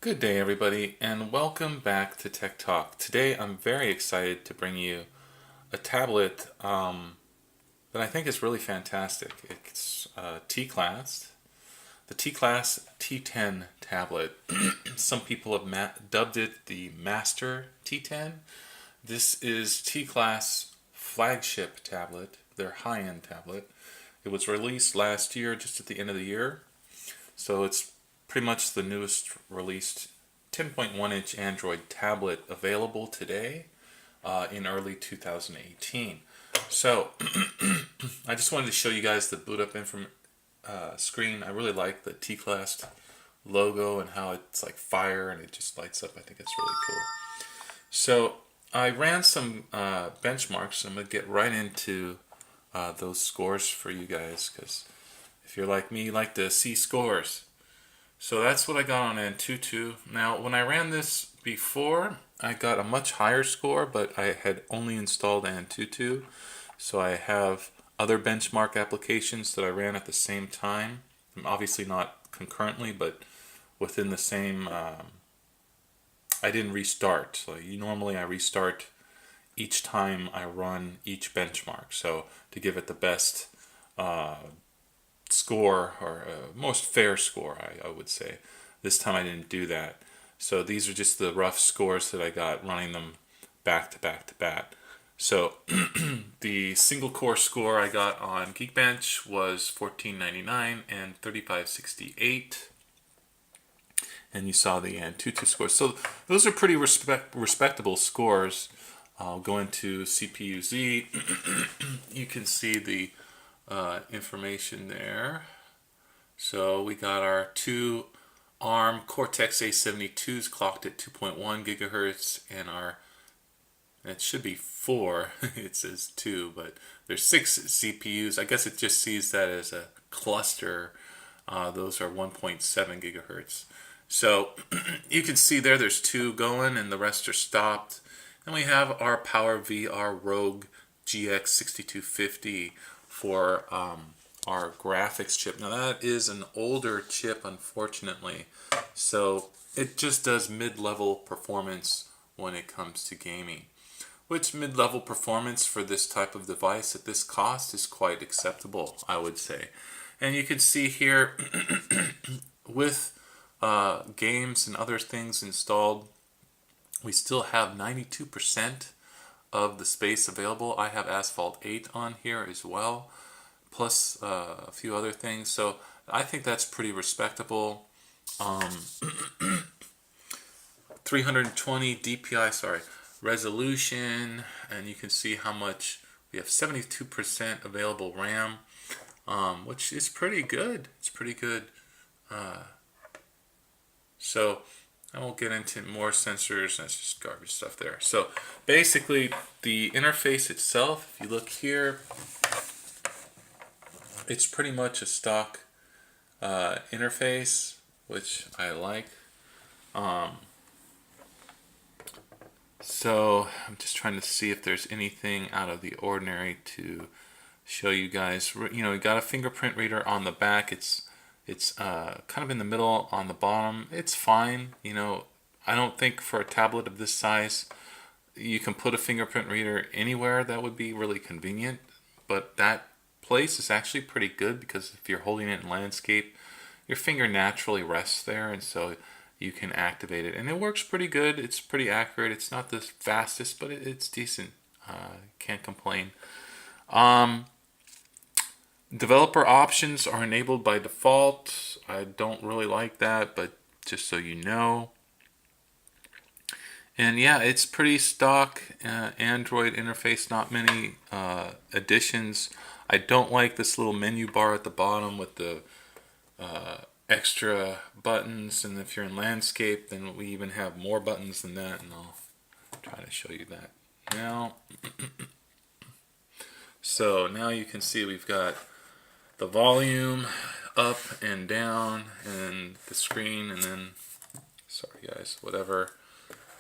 Good day, everybody, and welcome back to Tech Talk. Today, I'm very excited to bring you a tablet that I think is really fantastic. It's Teclast, the Teclast T10 tablet. Some people have dubbed it the Master T10. This is Teclast's flagship tablet, their high-end tablet. It was released last year, just at the end of the year, so it's pretty much the newest released 10.1-inch Android tablet available today in early 2018. So I just wanted to show you guys the boot up screen. I really like the Teclast logo and how it's like fire and it just lights up. I think it's really cool. So I ran some benchmarks. I'm going to get right into those scores for you guys, because if you're like me, you like to see scores. So that's what I got on Antutu. Now, when I ran this before, I got a much higher score, but I had only installed Antutu. So I have other benchmark applications that I ran at the same time. Obviously not concurrently, but within the same... I didn't restart. So normally I restart each time I run each benchmark. So to give it the best score, or most fair score, I would say. This time I didn't do that. So these are just the rough scores that I got running them back to back to back. So the single core score I got on Geekbench was 1499 and 3568. And you saw the Antutu scores. So those are pretty respectable scores. I'll go into CPU-Z. You can see the information there. So we got our two ARM Cortex A72s clocked at 2.1 gigahertz, and it should be 4. It says 2, but there's 6 CPUs. I guess it just sees that as a cluster. Those are 1.7 gigahertz. So you can see there's 2 going and the rest are stopped. And we have our Power VR Rogue GX 6250 for our graphics chip. Now that is an older chip, unfortunately, so it just does mid-level performance when it comes to gaming, which mid-level performance for this type of device at this cost is quite acceptable, I would say. And you can see here with games and other things installed, we still have 92% of the space available. I have Asphalt 8 on here as well, plus a few other things. So I think that's pretty respectable. 320 DPI, resolution, and you can see how much we have. 72% available RAM, which is pretty good. It's pretty good. So I won't get into more sensors. That's just garbage stuff there. So basically, the interface itself, if you look here, it's pretty much a stock interface, which I like. So I'm just trying to see if there's anything out of the ordinary to show you guys. You know, we got a fingerprint reader on the back. It's kind of in the middle on the bottom. It's fine. You know, I don't think for a tablet of this size you can put a fingerprint reader anywhere. That would be really convenient, but that place is actually pretty good, because if you're holding it in landscape, your finger naturally rests there, and so you can activate it, and it works pretty good. It's pretty accurate. It's not the fastest, but it's decent. Can't complain. Developer options are enabled by default. I don't really like that, but just so you know. And yeah, it's pretty stock Android interface, not many additions. I don't like this little menu bar at the bottom with the extra buttons, and if you're in landscape, then we even have more buttons than that, and I'll try to show you that now. So now you can see we've got the volume up and down, and the screen, and then, sorry guys, whatever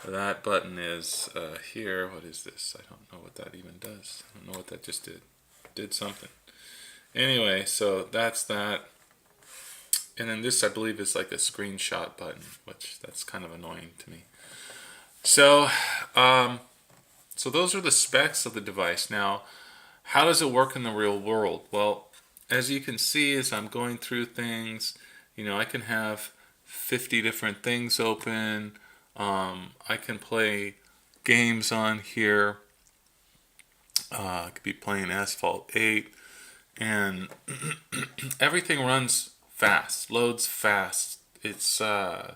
that button is here. What is this? I don't know what that even does. I don't know what that just did. Did something. Anyway, so that's that. And then this, I believe, is like a screenshot button, which that's kind of annoying to me. So, so those are the specs of the device. Now, how does it work in the real world? Well, as you can see, as I'm going through things, I can have 50 different things open. I can play games on here. I could be playing Asphalt 8, and everything runs fast, loads fast. It's the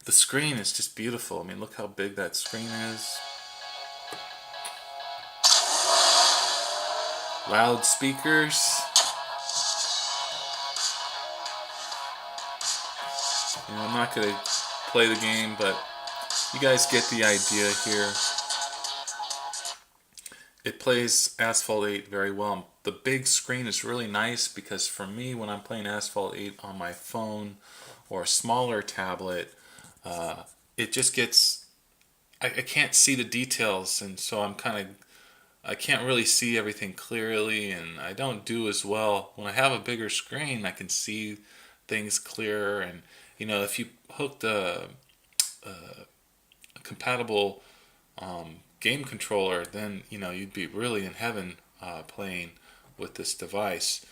screen is just beautiful. I mean, look how big that screen is. Loud speakers. I'm not going to play the game, but you guys get the idea here. It plays Asphalt 8 very well. The big screen is really nice because for me, when I'm playing Asphalt 8 on my phone or a smaller tablet, it just gets, I can't see the details, and so I can't really see everything clearly, and I don't do as well. When I have a bigger screen, I can see things clearer, and if you hooked a compatible game controller, then you'd be really in heaven playing with this device.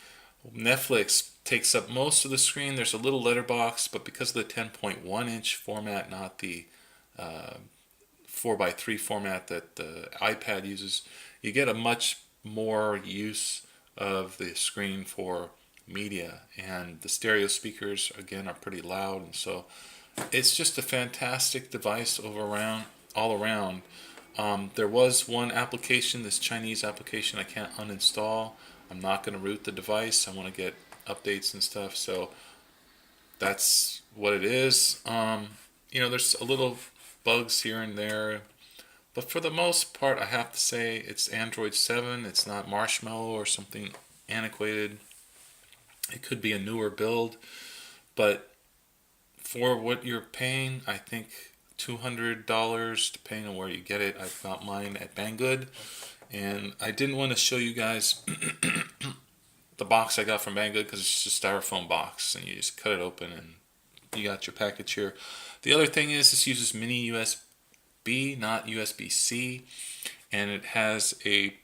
Netflix takes up most of the screen. There's a little letterbox, but because of the 10.1 inch format, not the 4:3 format that the iPad uses, you get a much more use of the screen for media, and the stereo speakers again are pretty loud, and so it's just a fantastic device all around. There was one application, this Chinese application, I can't uninstall. I'm not going to root the device. I want to get updates and stuff, so that's what it is. There's a little bugs here and there, but for the most part, I have to say it's Android 7. It's not Marshmallow or something antiquated. It could be a newer build, but for what you're paying, I think $200, depending on where you get it. I got mine at Banggood, and I didn't want to show you guys the box I got from Banggood because it's just a styrofoam box, and you just cut it open and you got your package here. The other thing is this uses mini USB, not USB-C, and it has it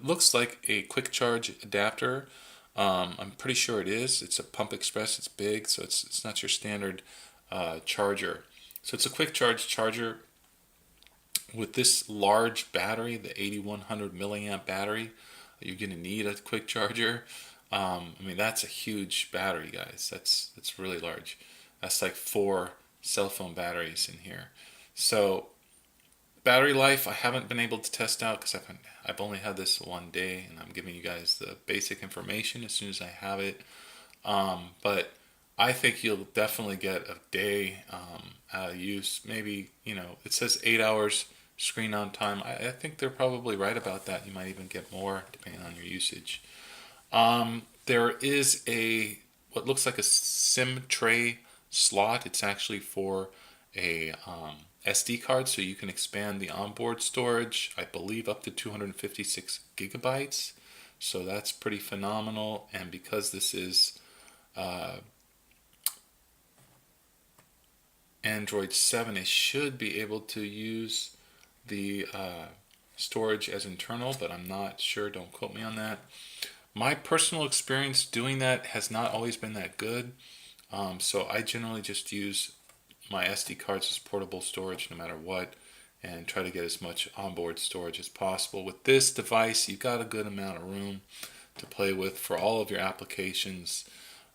looks like a quick charge adapter. I'm pretty sure it is. It's a Pump Express. It's big, so it's not your standard charger. So it's a quick charge charger with this large battery, the 8100 milliamp battery. You're going to need a quick charger. That's a huge battery, guys. That's really large. That's like 4 cell phone batteries in here. So battery life, I haven't been able to test out because I've only had this one day, and I'm giving you guys the basic information as soon as I have it. But I think you'll definitely get a day out of use. Maybe, it says 8 hours screen on time. I think they're probably right about that. You might even get more depending on your usage. There is what looks like a SIM tray slot. It's actually for a SD card, so you can expand the onboard storage, I believe, up to 256 gigabytes. So that's pretty phenomenal. And because this is Android 7, it should be able to use the storage as internal, but I'm not sure. Don't quote me on that. My personal experience doing that has not always been that good. So I generally just use my SD cards as portable storage no matter what, and try to get as much onboard storage as possible. With this device, you've got a good amount of room to play with for all of your applications,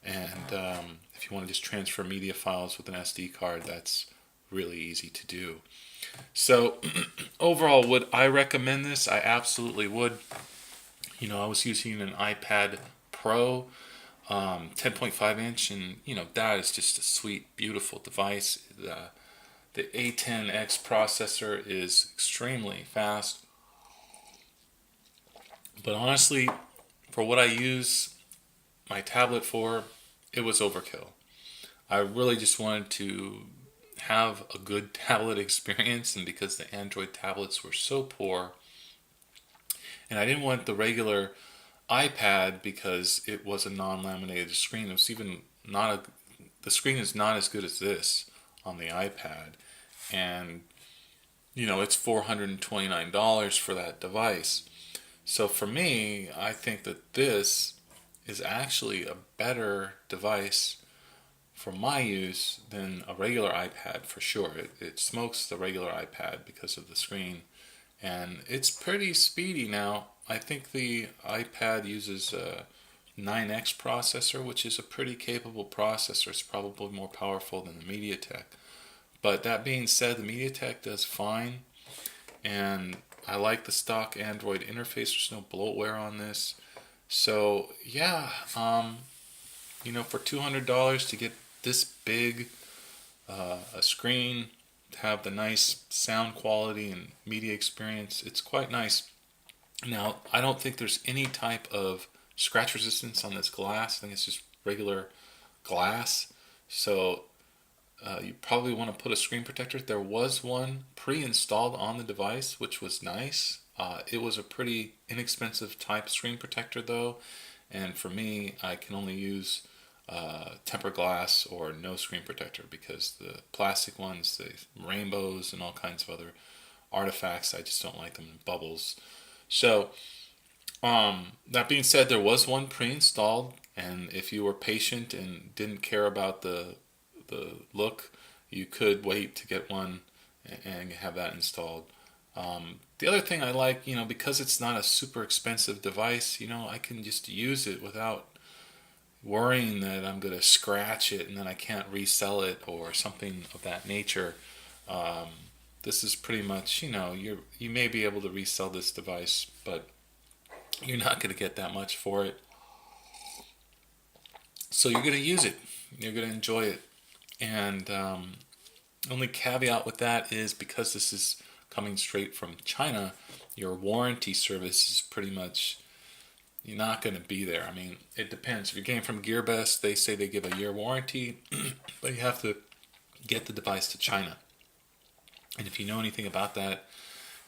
and if you want to just transfer media files with an SD card, that's really easy to do. So overall, would I recommend this? I absolutely would. I was using an iPad Pro 10.5 inch, and that is just a sweet, beautiful device. The A10X processor is extremely fast, but honestly, for what I use my tablet for, it was overkill. I really just wanted to have a good tablet experience, and because the Android tablets were so poor, and I didn't want the regular iPad because it was a non-laminated screen. It was even not the screen is not as good as this on the iPad, and it's $429 for that device. So for me, I think that this is actually a better device for my use than a regular iPad for sure. It smokes the regular iPad because of the screen, and it's pretty speedy now. I think the iPad uses a 9X processor, which is a pretty capable processor. It's probably more powerful than the MediaTek. But that being said, the MediaTek does fine, and I like the stock Android interface. There's no bloatware on this. So yeah, for $200 to get this big a screen, to have the nice sound quality and media experience, it's quite nice. Now, I don't think there's any type of scratch resistance on this glass. I think it's just regular glass. So you probably want to put a screen protector. There was one pre-installed on the device, which was nice. It was a pretty inexpensive type screen protector though, and for me, I can only use tempered glass or no screen protector, because the plastic ones, the rainbows and all kinds of other artifacts, I just don't like them in bubbles. So that being said, there was one pre-installed, and if you were patient and didn't care about the look, you could wait to get one and have that installed. The other thing I like, because it's not a super expensive device, I can just use it without worrying that I'm going to scratch it and then I can't resell it or something of that nature. This is pretty much, you may be able to resell this device, but you're not going to get that much for it. So you're going to use it. You're going to enjoy it. And only caveat with that is, because this is coming straight from China, your warranty service is pretty much, you're not going to be there. I mean, it depends. If you're getting from GearBest, they say they give a year warranty, but you have to get the device to China. And if you know anything about that,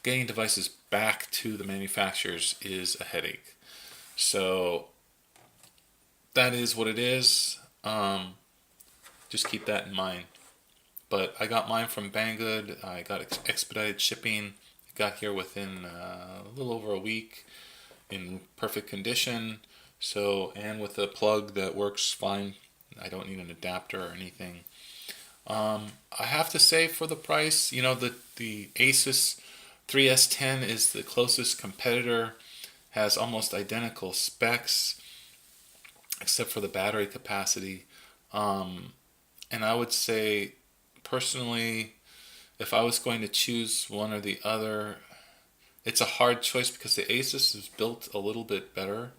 getting devices back to the manufacturers is a headache. So that is what it is. Just keep that in mind. But I got mine from Banggood. I got expedited shipping. It got here within a little over a week in perfect condition. So, and with a plug that works fine. I don't need an adapter or anything. I have to say, for the price, the Asus 3S10 is the closest competitor. Has almost identical specs, except for the battery capacity. And I would say, personally, if I was going to choose one or the other, it's a hard choice, because the Asus is built a little bit better,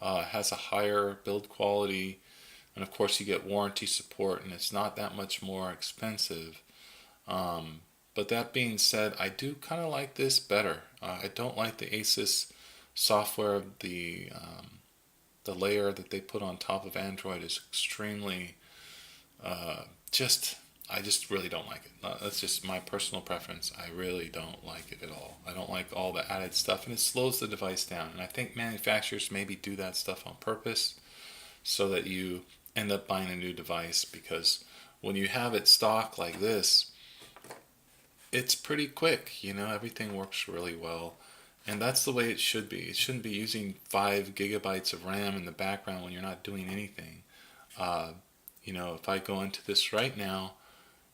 has a higher build quality, and of course you get warranty support, and it's not that much more expensive. But that being said, I do kind of like this better. I don't like the Asus software. The layer that they put on top of Android is extremely I just really don't like it. That's just my personal preference. I really don't like it at all. I don't like all the added stuff, and it slows the device down. And I think manufacturers maybe do that stuff on purpose so that you end up buying a new device, because when you have it stock like this, it's pretty quick. Everything works really well. And that's the way it should be. It shouldn't be using 5 gigabytes of RAM in the background when you're not doing anything. If I go into this right now,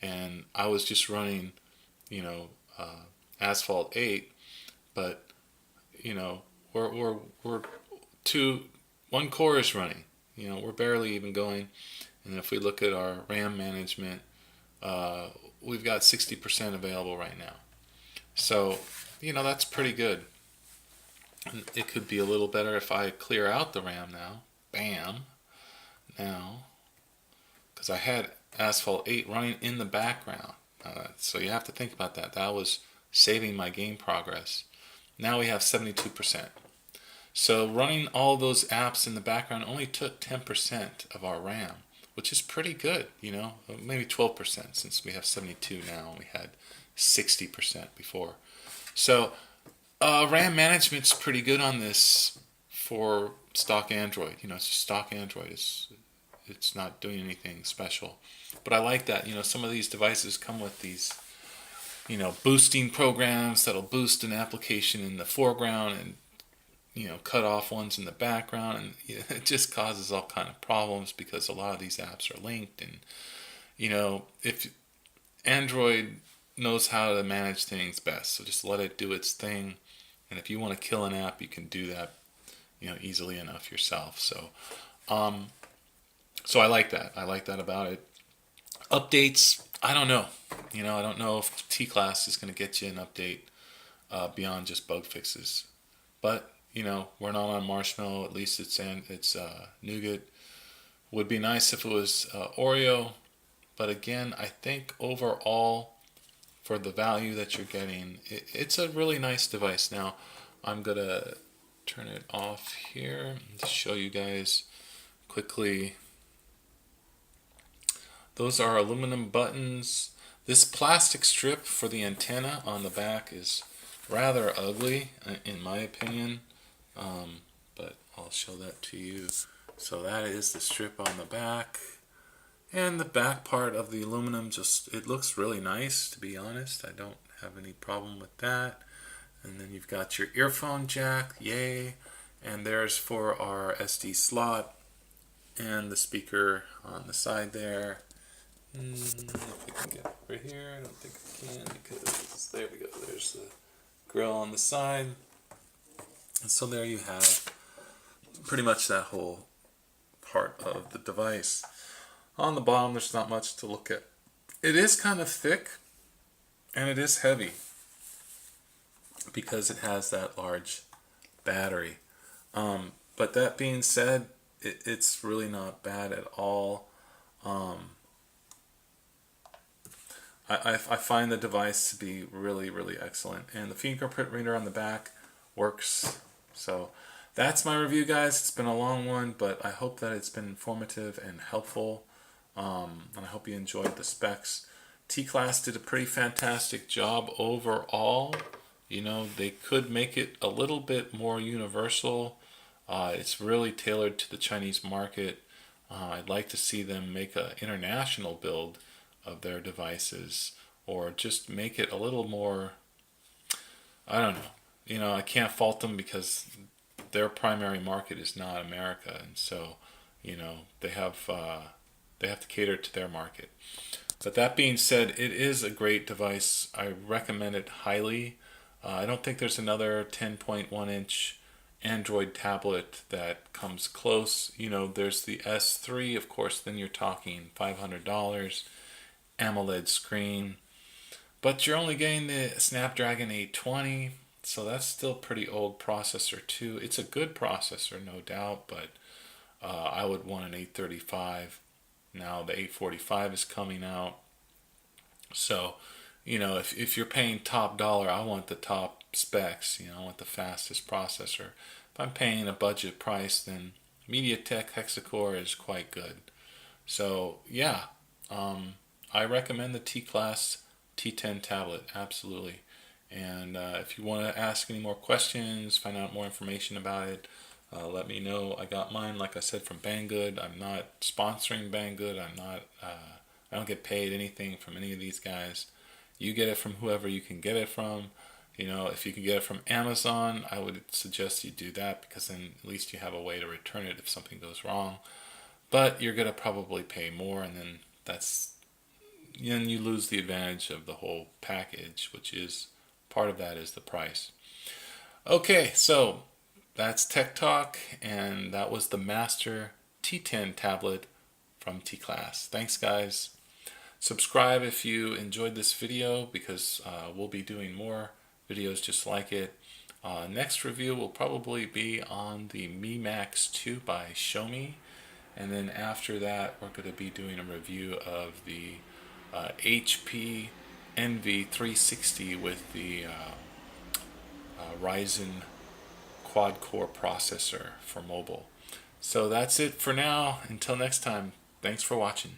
and I was just running, Asphalt 8, but we're one core is running. We're barely even going. And if we look at our RAM management, we've got 60% available right now. So, that's pretty good. And it could be a little better if I clear out the RAM now. Bam. Now, because I had Asphalt 8 running in the background. So you have to think about that. That was saving my game progress. Now we have 72%. So running all those apps in the background only took 10% of our RAM, which is pretty good, maybe 12% since we have 72 now. We had 60% before. So RAM management's pretty good on this for stock Android. It's just stock Android. it's not doing anything special. But I like that, some of these devices come with these, boosting programs that'll boost an application in the foreground and, cut off ones in the background, and it just causes all kind of problems because a lot of these apps are linked. And if Android knows how to manage things best, so just let it do its thing. And if you want to kill an app, you can do that, easily enough yourself. So I like that. I like that about it. Updates, I don't know. I don't know if Tclast is going to get you an update beyond just bug fixes. But we're not on Marshmallow. At least it's Nougat. Would be nice if it was Oreo. But again, I think overall, for the value that you're getting, it's a really nice device. Now, I'm going to turn it off here to show you guys quickly. Those are aluminum buttons. This plastic strip for the antenna on the back is rather ugly, in my opinion. But I'll show that to you. So that is the strip on the back. And the back part of the aluminum, it looks really nice, to be honest. I don't have any problem with that. And then you've got your earphone jack, yay. And there's for our SD slot. And the speaker on the side there. If I can get over here, I don't think I can because there we go. There's the grill on the side. And so there you have pretty much that whole part of the device. On the bottom, there's not much to look at. It is kind of thick and it is heavy because it has that large battery. But that being said, it's really not bad at all. I find the device to be really, really excellent. And the fingerprint reader on the back works. So that's my review, guys. It's been a long one, but I hope that it's been informative and helpful. And I hope you enjoyed the specs. Tclast did a pretty fantastic job overall. They could make it a little bit more universal. It's really tailored to the Chinese market. I'd like to see them make an international build of their devices, or just make it a little more, I don't know. I can't fault them because their primary market is not America, and so, they have to cater to their market. But that being said, it is a great device. I recommend it highly. I don't think there's another 10.1 inch Android tablet that comes close. There's the S3, of course, then you're talking $500, AMOLED screen. But you're only getting the Snapdragon 820, so that's still pretty old processor too. It's a good processor, no doubt, but I would want an 835. Now the 845 is coming out. So, if you're paying top dollar, I want the top specs. I want the fastest processor. If I'm paying a budget price, then MediaTek Hexacore is quite good. So, yeah, I recommend the Teclast T10 tablet, absolutely. And if you want to ask any more questions, find out more information about it, let me know. I got mine, like I said, from Banggood. I'm not sponsoring Banggood. I don't get paid anything from any of these guys. You get it from whoever you can get it from. If you can get it from Amazon, I would suggest you do that, because then at least you have a way to return it if something goes wrong. But you're going to probably pay more, and then you lose the advantage of the whole package, which is part of that is the price. Okay, so that's Tech Talk, and that was the Master T10 tablet from Teclast. Thanks, guys. Subscribe if you enjoyed this video, because we'll be doing more videos just like it. Next review will probably be on the Mi Max 2 by Xiaomi, and then after that we're going to be doing a review of the HP Envy 360 with the Ryzen quad-core processor for mobile. So that's it for now. Until next time, thanks for watching.